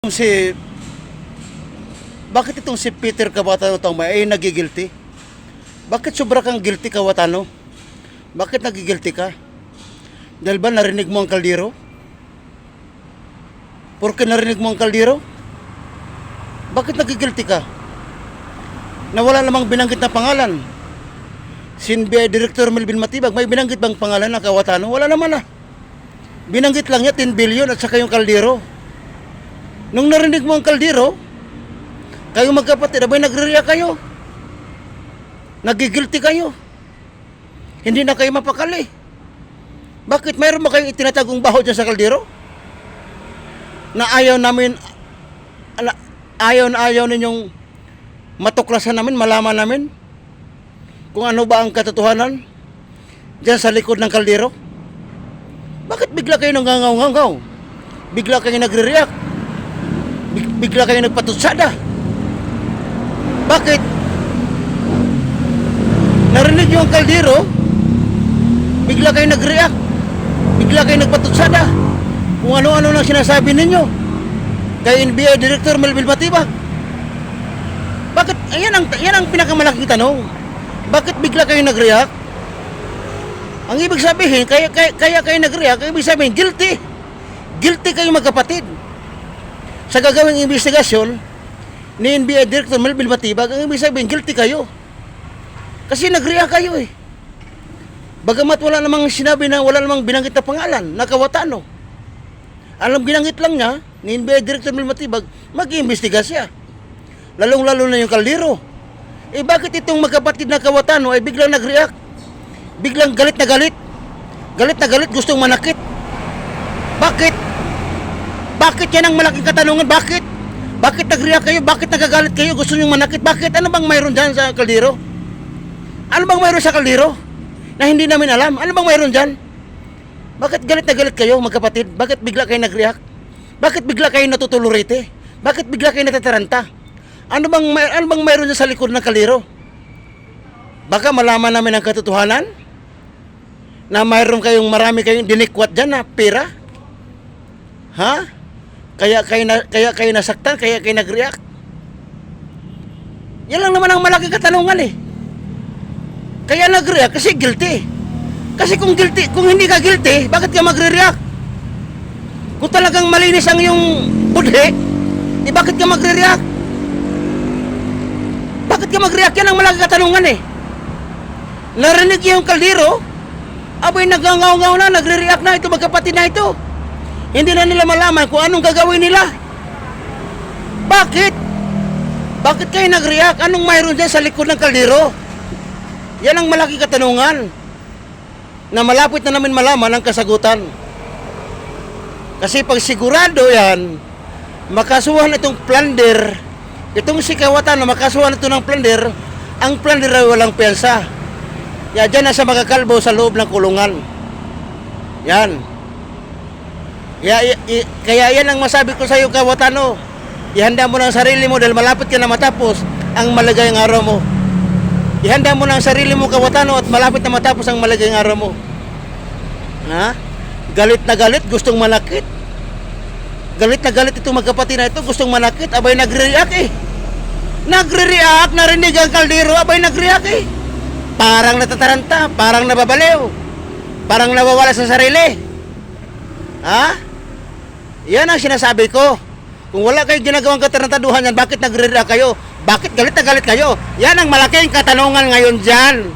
Si bakit itong si Peter Cayetano ay nagigilty? Bakit sobra kang guilty, Cayetano? Bakit nagigilty ka? Dahil ba narinig mo ang kaldero? Porke narinig mo ang kaldero? Bakit nagigilty ka? Na wala namang binanggit na pangalan. Si NBI Director Melvin Matibag, may binanggit bang pangalan na Cayetano? Wala naman ah. Binanggit lang niya 10 billion at saka yung kaldero. Nung narinig mo ang kaldero, kayo magkapatid, abay nagre-react kayo. Nagigilty kayo. Hindi na kayo mapakali. Bakit mayroon ba kayong itinatagong baho dyan sa kaldero? Na ayaw ninyong matuklasan namin, malaman namin kung ano ba ang katotohanan dyan sa likod ng kaldero? Bakit bigla kayo nangangaw-ngaw? Bigla kayo nagre-react? Bigla kayo nagpatutsada? Bakit? Narinig nyo ang kaldero, bigla kayo nag-react, bigla kayo nagpatutsada kung ano-ano nang sinasabi ninyo kay NBI Director Melvin Matibag. Bakit? Yan ang pinakamalaking tanong. Bakit bigla kayo nag-react? Ang ibig sabihin, kaya kayo nag-react, ang ibig sabihin, guilty. Guilty kayo magkapatid. Sa gagawing investigasyon ni NBI Director Melvin Matibag, ang ibig sabihin, guilty kayo. Kasi nag-react kayo eh. Bagamat wala namang sinabi na, wala namang binanggit na pangalan, na Cayetano. Alam, binanggit lang niya, ni NBI Director Melvin Matibag, mag-iimbestiga siya. Lalong-lalo na yung kaldero. Eh bakit itong magkapatid na Cayetano ay biglang nag-react? Biglang galit na galit. Galit na galit, gustong manakit. Bakit? Bakit yan ang malaking katanungan? Bakit? Bakit nag-react kayo? Bakit nagagalit kayo? Gusto nyo manakit? Bakit? Ano bang mayroon dyan sa kaldero? Ano bang mayroon sa kaldero na hindi namin alam? Ano bang mayroon dyan? Bakit galit na galit kayo, magkapatid? Bakit bigla kayo nag-react? Bakit bigla kayo natutulurite? Bakit bigla kayo natataranta? Ano bang mayroon dyan sa likod ng kaldero? Baka malaman namin ang katotohanan na mayroon marami kayong dinikwat dyan na pera? Ha? Kaya kayo nasaktan, kaya kayo nag-react. Yan lang naman ang malaking katanungan eh. Kaya nag-react kasi guilty. Kasi kung hindi ka guilty, bakit ka magre-react? Kung talagang malinis ang iyong budhe, eh bakit ka magre-react? Bakit ka mag-react? Yan ang malaking katanungan eh. Narinig yung kaldero, abay nagangaw-ngaw na, nagre-react na ito, magkapatid na ito. Hindi na nila malaman kung anong gagawin nila. Bakit? Bakit kayo nag-react? Anong mayroon dyan sa likod ng kaldero? Yan ang malaking katanungan na malapit na namin malaman ang kasagutan. Kasi pag sigurado yan, makasuhan itong plunder, itong si Cayetano, makasuhan ito ng plunder, ang plunder ay walang piyansa. Dyan na siya magakalbo sa loob ng kulungan. Yan. Kaya yan ang masabi ko sa iyo, Cayetano. Ihanda mo ng sarili mo dahil malapit ka na matapos ang maligayang araw mo. Ihanda mo ng sarili mo, Cayetano, at malapit na matapos ang maligayang araw mo. Ha? Galit na galit, gustong manakit. Galit na galit itong magkapatid na ito, gustong manakit. Abay nagre-react eh. Nagre-react, narinig ang kaldero, abay nagre-react eh. Parang natataranta, parang nababaliw, parang nawawala sa sarili. Ha? Yan ang sinasabi ko. Kung wala kayong ginagawang katarantaduhan yan, bakit nagre-react kayo? Bakit galit na galit kayo? Yan ang malaking katanungan ngayon dyan.